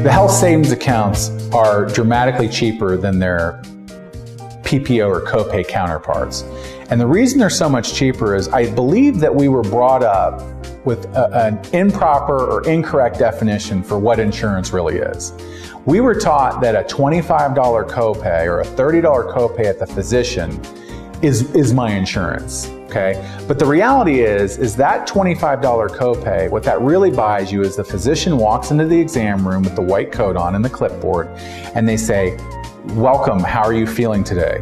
The health savings accounts are dramatically cheaper than their PPO or copay counterparts. And the reason they're so much cheaper is I believe that we were brought up with an improper or incorrect definition for what insurance really is. We were taught that a $25 copay or a $30 copay at the physician is my insurance, okay? But the reality is that $25 copay, what that really buys you is the physician walks into the exam room with the white coat on and the clipboard, and they say, "Welcome, how are you feeling today?"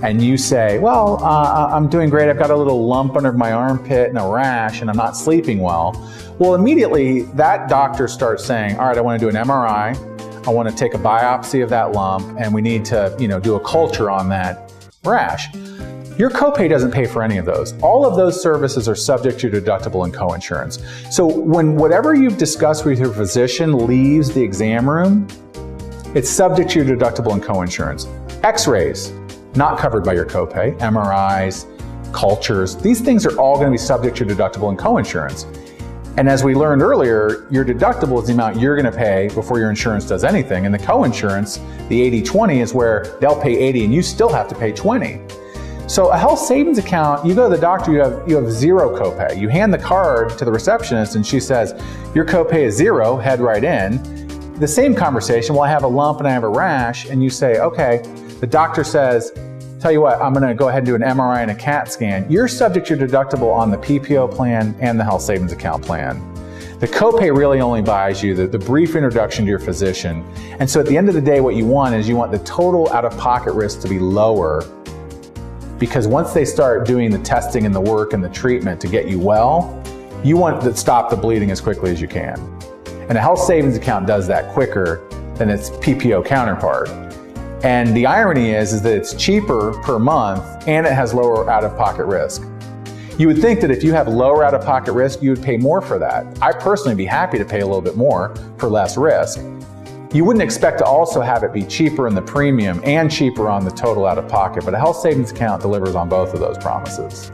And you say, "Well, I'm doing great. I've got a little lump under my armpit and a rash, and I'm not sleeping well." Well, immediately that doctor starts saying, "All right, I want to do an MRI. I want to take a biopsy of that lump, and we need to, do a culture on that rash." Your copay doesn't pay for any of those. All of those services are subject to deductible and coinsurance. So when whatever you've discussed with your physician leaves the exam room, it's subject to your deductible and coinsurance. X-rays, not covered by your copay. MRIs, cultures, these things are all going to be subject to deductible and coinsurance. And as we learned earlier, your deductible is the amount you're going to pay before your insurance does anything. And the coinsurance, the 80-20, is where they'll pay 80 and you still have to pay 20. So a health savings account, you go to the doctor, you have zero copay. You hand the card to the receptionist and she says, "Your copay is zero, head right in." The same conversation, "Well, I have a lump and I have a rash," and you say, "Okay." The doctor says, "Tell you what, I'm going to go ahead and do an MRI and a CAT scan." You're subject to your deductible on the PPO plan and the health savings account plan. The copay really only buys you the brief introduction to your physician. And so at the end of the day, what you want is you want the total out-of-pocket risk to be lower, because once they start doing the testing and the work and the treatment to get you well, you want to stop the bleeding as quickly as you can. And a health savings account does that quicker than its PPO counterpart. And the irony is that it's cheaper per month and it has lower out-of-pocket risk. You would think that if you have lower out-of-pocket risk, you would pay more for that. I personally would be happy to pay a little bit more for less risk. You wouldn't expect to also have it be cheaper in the premium and cheaper on the total out-of-pocket, but a health savings account delivers on both of those promises.